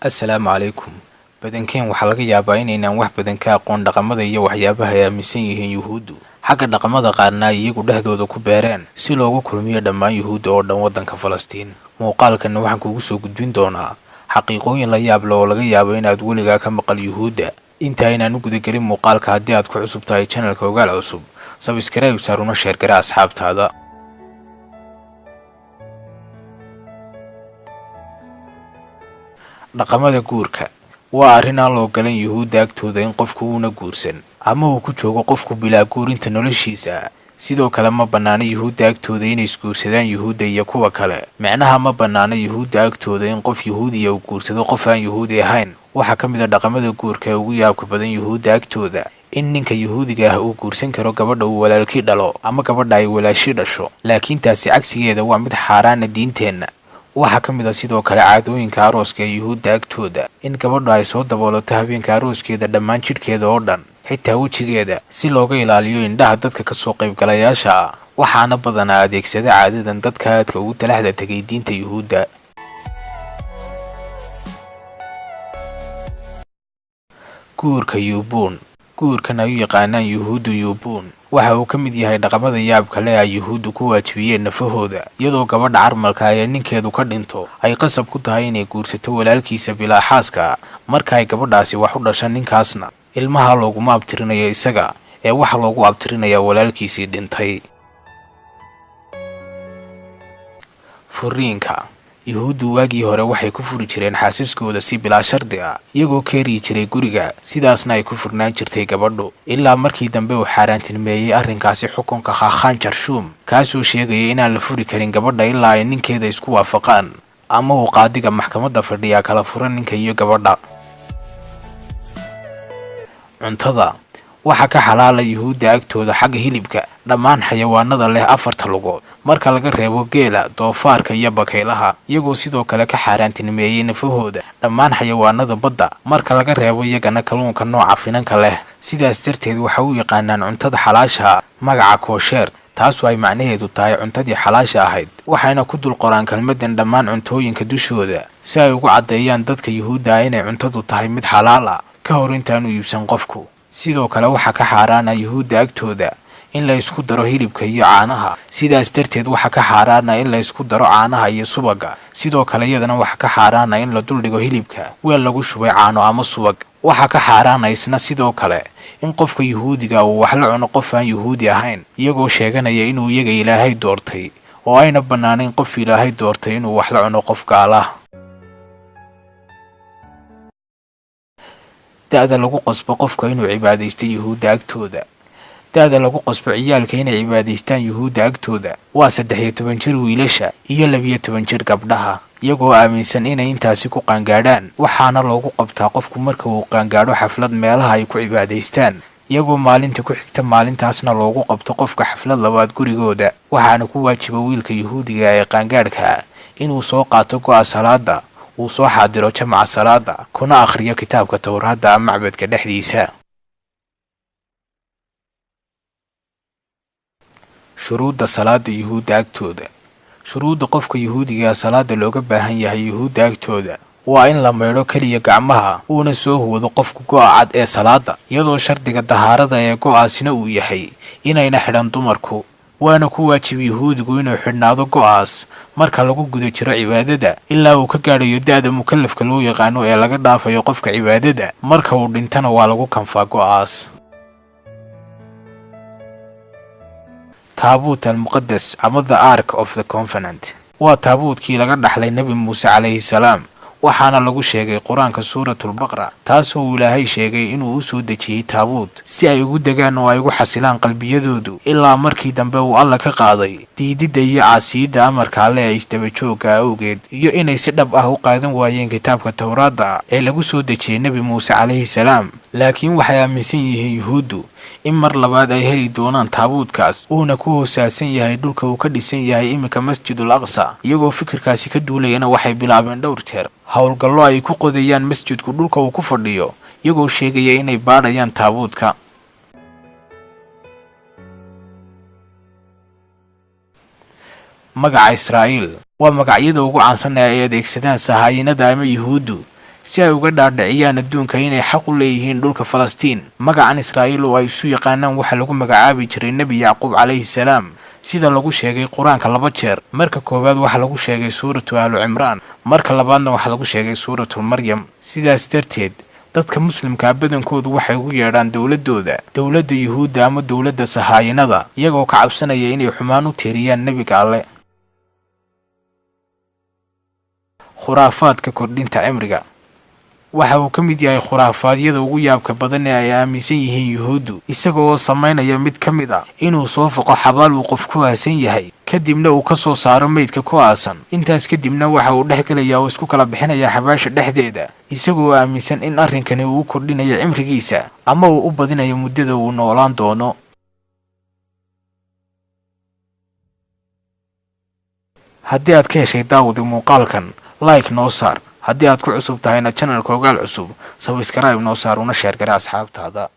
Assalaamu calaykum. Badankeen waxaa laga yaabaa inaynaan wax badan ka aqoon dhaqamada iyo waxyaabaha ay aaminsan yihiin Yuhuuddu. Xagga dhaqamada qaarna ay iyagu dhexdooda ku beereen si loogu kulmiyo dhammaan Yuhuudda oo dhan waddanka Falastiin. Muuqaalkan waxaan kugu soo gudbin doonaa xaqiiqooyin la yaab leh oo laga yaabo inaad weligaa ka maqal Yuhuudda. Inta aynaan u gudagelin muuqaalka, haddii aad ku cusub tahay channelka Ogaal cusub, subscribe saar una share gara asxaabtaada. Dhaqamada guurka waa arrin aan loo galan Yuhuudda agtooda in qofku uuna guursan ama uu ku joogo qofku bilaa guurinta noloshiisa. Sidoo kale ma bannaana Yuhuudda agtooda inay isguursadaan Yuhuudda iyo kuwa kale. Micnaha ma bannaana Yuhuudda agtooda in qof Yuhuudiya uu guursado qof aan Yuhuudi ahayn. Waxaa ka mid ah dhaqamada guurka ee ugu yaabka badan Yuhuudda agtooda in ninka Yuhuudiga ah uu guursan karo gabadha uu walaalkii dhalo ama gabadha ay walaashii dhasho, laakiin taasi cagsigeeda waa mid xaaraana diinteenna. Waxaa ka mid ah sidoo kale caadooyinka arooska ee Yuhuudda agtooda in gabadhu ay soo daboolato habeenka arooskeeda dhammaan jidhkeeda oo dhan, xitaa wejigeeda, si looga ilaaliyo indhaha dadka ka soo qaybgalayaasha ah. Waxaana badanaa adeegsada caadadan dadka aadka ugu talaxda tegay diinta Yuhuudda. Guurka Yuubuun. Guurkan ay u yaqaanaan Yuhuuddu Yuubuun waxa uu ka mid yahay dhaqamada yaabka leh ay Yuhuuddu ku waajibiyeen nafahooda, iyadoo gabadha carmalka ee ninkeedu ka dhinto ay qasab ku tahay inay guursato walaalkiisa bilaa xaaska. Marka ay gabadhaasi wax u dhasha ninkaasna, ilmaha looguma abtirinayo isaga ee waxa loogu abtirinayaa walaalkiisii dhintay. Furiinka. Yuhuuddu waagii hore waxay ku furi jireen xaasaskooda si bilaa shardi ah, iyagoo keeri jiray guriga, sidaasna ay ku furnaan jirtay gabadhu, ilaa markii dambe uu xaaraantilmeeyey arrinkaasi xukunka Xaqaan Jarshuum, kaasoo sheegaya inaan la furi karin gabadha ilaa ay ninkeeda isku waafaqaan ama uu qaadiga maxkamadda fadhiyaa kala fura ninka iyo gabadha. Cuntada. Waxaa ka xalaala Yuhuudda agtooda xagga hilibka dhammaan xayawaanada leh 4 lugood, marka laga reebo geela, doofaarka iyo bakaylaha, iyagoo sidoo kale ka xaaraantilmeeyey nafahooda dhammaan xayawaanada badda, marka laga reebo iyagana kalluunka nooca finanka leh. Sidaas darteed waxa u yaqaanaan cuntada xalaasha magaca koosheer, taasoo ay macnaheedu tahay cuntadii xalaasha ahayd, waxayna ku dul qoraan kelmadan dhammaan cuntooyinka dushooda si ay ugu caddeeyaan dadka Yuhuudda ah inay cuntadu tahay mid xalaal ah ka hor intaanu iibsan qofku. Sidoo kale waxaa ka xaaraana Yuhuudda agtooda in la isku daro hilibka iyo caanaha, sidaas darteed waxaa ka xaaraana in la isku daro caanaha iyo subaga. Sidoo kale iyadana waxaa ka xaaraana in la duldhigo hilibka weel lagu shubay caano ama subag. Waxaa ka xaaraana isna sidoo kale in qofka Yuhuudiga uu wax la cuno qof aan Yuhuudi ahayn, iyagoo sheeganaya inuu iyaga Ilaahay doortay, oo ayna bannaanayn qof Ilaahay doortay inuu wax la cuno qof gaal ah. Da'da lagu qasbo qofka inuu cibaadaysto Yuhuudda agtooda. Da'da lagu qasbo ciyaalka inay cibaadaystaan Yuhuudda agtooda waa 13 jir wiilasha iyo 12 jir gabdhaha, iyagoo aaminsan inay intaasi ku qaangaadhaan. Waxaana loogu qabtaa qofku marka uu qaangaadho xaflad meelaha ay ku cibaadaystaan, iyagoo maalinta ku xigta maalintaasna loogu qabto qofka xaflad labaad gurigooda. Waxaana ku waajiba wiilka Yuhuudiga ee qaangaadhka inuu soo qaato go'a salaada, uu soo xaadiro jamaca salaada, kuna akhriyo kitaabka Tawraadda ama macbadka dhexdiisa. Shuruudda salaada Yuhuudda agtooda. Shuruudda qofka Yuhuudiga salaada looga baahan yahay Yuhuudda agtooda waa in la maydho kaliya gacmaha, uuna soo huwado qofku go'a cad ee salaada, iyadoo shardiga dahaarada ee go'aasina uu yahay inayna xidhan dumarku. waana ku waajib Yuhuudigu inuu xidhnaado go'aas marka lagu guda jiro cibaadada ilaa uu ka gaadhayo da'da mukallafka loo yaqaano ee laga dhaafayo qofka cibaadada. Marka uu dhintana waa lagu kanfaa go'aas. Taabuut al-Muqaddas ama the Ark of the Covenant waa taabuutkii laga dhaxlay Nabi Muuse calayhi salaam, waxaana lagu sheegay Quraanka suuratul Baqara, taasoo Ilaahay sheegay inuu u soo dejiyay taabuut si ay ugu degaan oo ay ugu xasilaan qalbiyadoodu, ilaa markii dambe uu Alle ka qaaday diidida iyo caasiyada amarka Alle ee isdaba joogga awgeed, iyo inay si dhab ah u qaadan waayeen kitaabka Tawraadda ee lagu soo dejiyay Nabi Muuse calayhi salaam. Laakiin waxay aaminsan yihiin Yuhuuddu in mar labaad ay heli doonaan taabuutkaas, uuna ku hoosaasan yahay dhulka uu ka dhisan yahay iminka Masjidul Aqsa. Iyagoo fikirkaasi ka duulayana waxay bilaabeen dhowr jeer howlgallo ay ku qodayaan masjidku dhulka uu ku fadhiyo, iyagoo sheegaya inay baadhayaan taabuutka. Magaca Israa'iil waa magacyada ugu caansan ee ay adeegsadaan sahaayinada ama Yuhuuddu si ay uga dhaadhiciyaan adduunka inay xaq u leeyihiin dhulka Falastiin. Magacan Israa'iil oo ay isu yaqaanaan waxa lagu magacaabi jiray Nabi Yacquub calayhi salaam, sida lagu sheegay Quraanka 2 jeer. Marka koowaad waxa lagu sheegay suuratu Al-Cimraan, marka labaadna waxa lagu sheegay suuratu Maryam. sidaas darteed dadka muslimka badankoodu waxay ugu yeedhaan dawladda Yuhuuda ama dawladda Sahaayinada, iyagoo ka cabsanaya inay xumaan u tiiriyaan nabiga Alle. khuraafaadka kordhinta cimriga waxa uu ka mid yahay khuraafaadiyada ugu yaabka badan ee ay aaminsan yihiin Yuhuudu, isagoo sameynaya mid ka mid ah inuu soo foqo xabaal uu qof ku aasan yahay, kadibna uu ka soo saaro meydka ku aasan. intaas kadibna waxa uu dhex galayaa oo isku kala bixinaya xabaasha dhexdeeda, isagoo aaminsan in arrinkani uu kordhinayo cimrigiisa ama uu u badinayo muddada uu noolaan doono. haddii aad ka heshay daawada muuqaalkan, like noo saar. haddii aad ku cusub tahayna channelka Ogaal cusub, subscribe noo saar una share garaa asxaabtaada.